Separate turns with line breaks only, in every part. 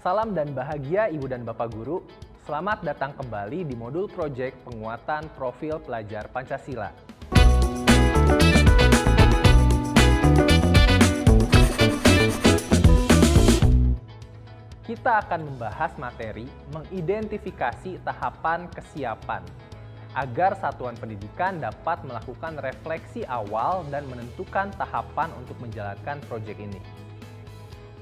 Salam dan bahagia Ibu dan Bapak Guru. Selamat datang kembali di modul proyek penguatan profil pelajar Pancasila. Kita akan membahas materi mengidentifikasi tahapan kesiapan agar satuan pendidikan dapat melakukan refleksi awal dan menentukan tahapan untuk menjalankan proyek ini.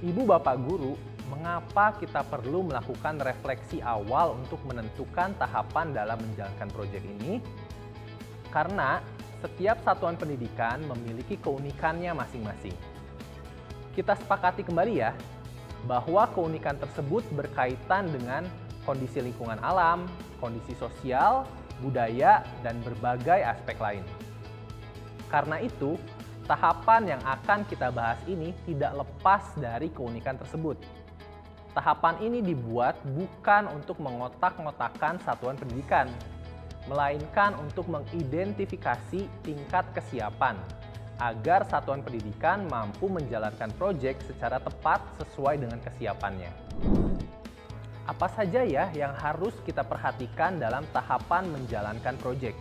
Ibu Bapak Guru, mengapa kita perlu melakukan refleksi awal untuk menentukan tahapan dalam menjalankan proyek ini? Karena setiap satuan pendidikan memiliki keunikannya masing-masing. Kita sepakati kembali ya, bahwa keunikan tersebut berkaitan dengan kondisi lingkungan alam, kondisi sosial, budaya, dan berbagai aspek lain. Karena itu, tahapan yang akan kita bahas ini tidak lepas dari keunikan tersebut. Tahapan ini dibuat bukan untuk mengotak-ngotakan satuan pendidikan, melainkan untuk mengidentifikasi tingkat kesiapan agar satuan pendidikan mampu menjalankan proyek secara tepat sesuai dengan kesiapannya. Apa saja ya yang harus kita perhatikan dalam tahapan menjalankan proyek?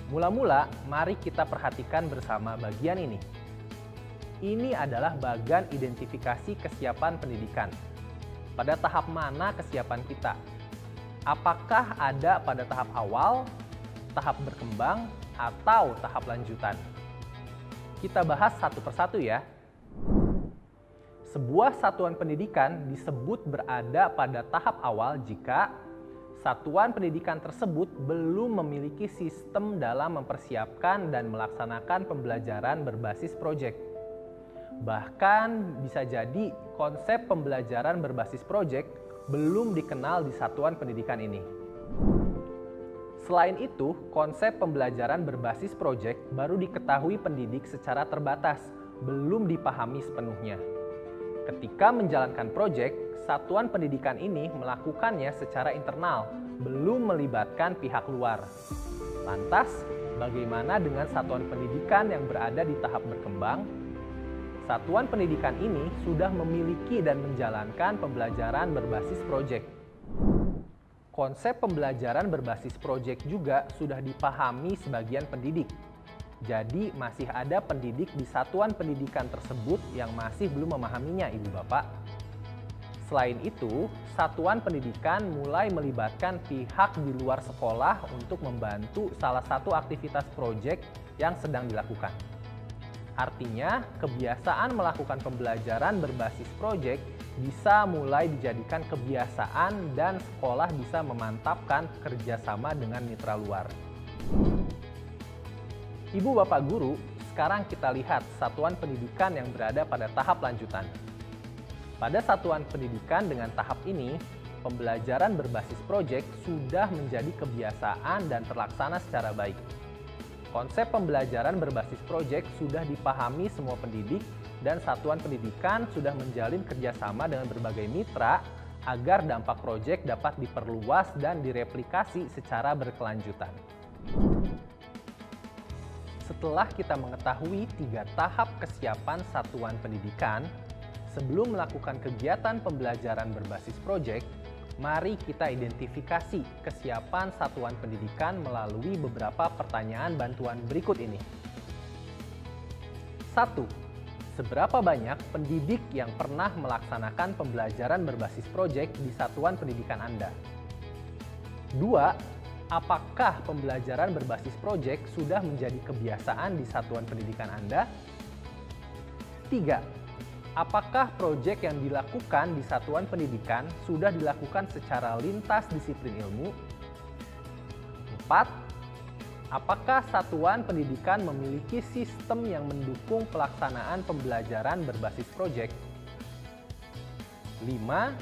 Mula-mula, mari kita perhatikan bersama bagian ini. Ini adalah bagian identifikasi kesiapan pendidikan. Pada tahap mana kesiapan kita? Apakah ada pada tahap awal, tahap berkembang, atau tahap lanjutan? Kita bahas satu persatu ya. Sebuah satuan pendidikan disebut berada pada tahap awal jika satuan pendidikan tersebut belum memiliki sistem dalam mempersiapkan dan melaksanakan pembelajaran berbasis proyek. Bahkan bisa jadi konsep pembelajaran berbasis proyek belum dikenal di satuan pendidikan ini. Selain itu, konsep pembelajaran berbasis proyek baru diketahui pendidik secara terbatas, belum dipahami sepenuhnya. Ketika menjalankan proyek, satuan pendidikan ini melakukannya secara internal, belum melibatkan pihak luar. Lantas, bagaimana dengan satuan pendidikan yang berada di tahap berkembang? Satuan pendidikan ini sudah memiliki dan menjalankan pembelajaran berbasis proyek. Konsep pembelajaran berbasis proyek juga sudah dipahami sebagian pendidik. Jadi masih ada pendidik di satuan pendidikan tersebut yang masih belum memahaminya, Ibu Bapak. Selain itu, satuan pendidikan mulai melibatkan pihak di luar sekolah untuk membantu salah satu aktivitas proyek yang sedang dilakukan. Artinya, kebiasaan melakukan pembelajaran berbasis proyek bisa mulai dijadikan kebiasaan dan sekolah bisa memantapkan kerjasama dengan mitra luar. Ibu Bapak Guru, sekarang kita lihat satuan pendidikan yang berada pada tahap lanjutan. Pada satuan pendidikan dengan tahap ini, pembelajaran berbasis proyek sudah menjadi kebiasaan dan terlaksana secara baik. Konsep pembelajaran berbasis proyek sudah dipahami semua pendidik dan satuan pendidikan sudah menjalin kerjasama dengan berbagai mitra agar dampak proyek dapat diperluas dan direplikasi secara berkelanjutan. Setelah kita mengetahui 3 tahap kesiapan satuan pendidikan, sebelum melakukan kegiatan pembelajaran berbasis proyek, mari kita identifikasi kesiapan satuan pendidikan melalui beberapa pertanyaan bantuan berikut ini. 1. Seberapa banyak pendidik yang pernah melaksanakan pembelajaran berbasis proyek di satuan pendidikan Anda? 2. Apakah pembelajaran berbasis proyek sudah menjadi kebiasaan di satuan pendidikan Anda? 3. Apakah proyek yang dilakukan di satuan pendidikan sudah dilakukan secara lintas disiplin ilmu? 4. Apakah satuan pendidikan memiliki sistem yang mendukung pelaksanaan pembelajaran berbasis proyek? 5.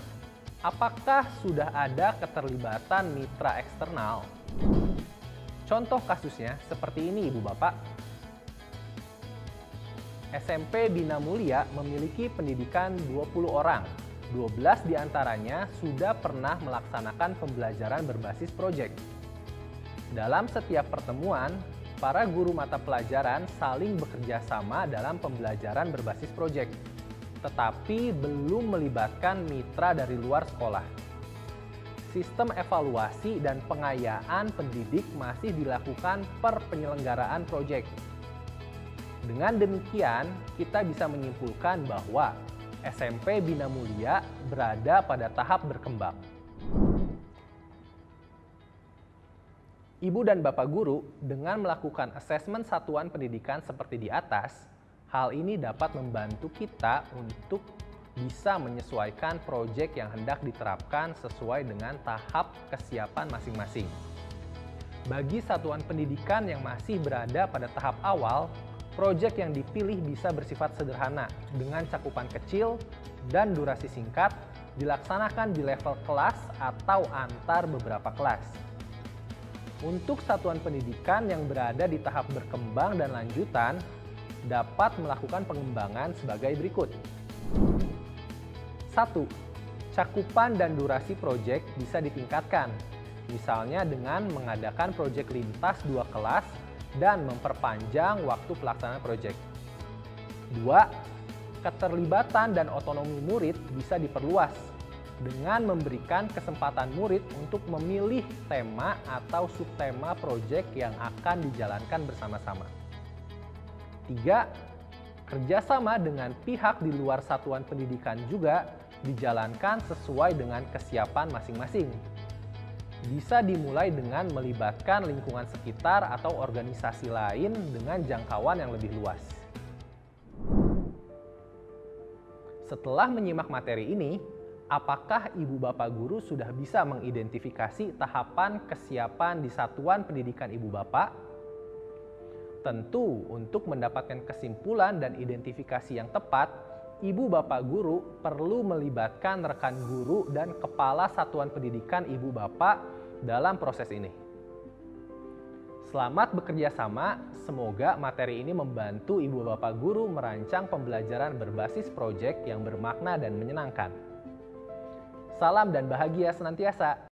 Apakah sudah ada keterlibatan mitra eksternal? Contoh kasusnya seperti ini, Ibu Bapak. SMP Bina Mulia memiliki pendidikan 20 orang. 12 diantaranya sudah pernah melaksanakan pembelajaran berbasis proyek. Dalam setiap pertemuan, para guru mata pelajaran saling bekerja sama dalam pembelajaran berbasis proyek. tetapi belum melibatkan mitra dari luar sekolah. Sistem evaluasi dan pengayaan pendidik masih dilakukan per penyelenggaraan proyek. Dengan demikian, kita bisa menyimpulkan bahwa SMP Bina Mulia berada pada tahap berkembang. Ibu dan Bapak guru dengan melakukan asesmen satuan pendidikan seperti di atas, hal ini dapat membantu kita untuk bisa menyesuaikan proyek yang hendak diterapkan sesuai dengan tahap kesiapan masing-masing. Bagi satuan pendidikan yang masih berada pada tahap awal, proyek yang dipilih bisa bersifat sederhana dengan cakupan kecil dan durasi singkat, dilaksanakan di level kelas atau antar beberapa kelas. Untuk satuan pendidikan yang berada di tahap berkembang dan lanjutan, dapat melakukan pengembangan sebagai berikut. 1. Cakupan dan durasi proyek bisa ditingkatkan, misalnya dengan mengadakan proyek lintas 2 kelas dan memperpanjang waktu pelaksanaan proyek. 2. Keterlibatan dan otonomi murid bisa diperluas dengan memberikan kesempatan murid untuk memilih tema atau subtema proyek yang akan dijalankan bersama-sama. 3. Kerjasama dengan pihak di luar satuan pendidikan juga dijalankan sesuai dengan kesiapan masing-masing. Bisa dimulai dengan melibatkan lingkungan sekitar atau organisasi lain dengan jangkauan yang lebih luas. Setelah menyimak materi ini, apakah Ibu Bapak Guru sudah bisa mengidentifikasi tahapan kesiapan di satuan pendidikan Ibu Bapak? Tentu, untuk mendapatkan kesimpulan dan identifikasi yang tepat, Ibu Bapak Guru perlu melibatkan rekan guru dan kepala satuan pendidikan Ibu Bapak dalam proses ini. Selamat bekerja sama, semoga materi ini membantu Ibu Bapak Guru merancang pembelajaran berbasis proyek yang bermakna dan menyenangkan. Salam dan bahagia senantiasa.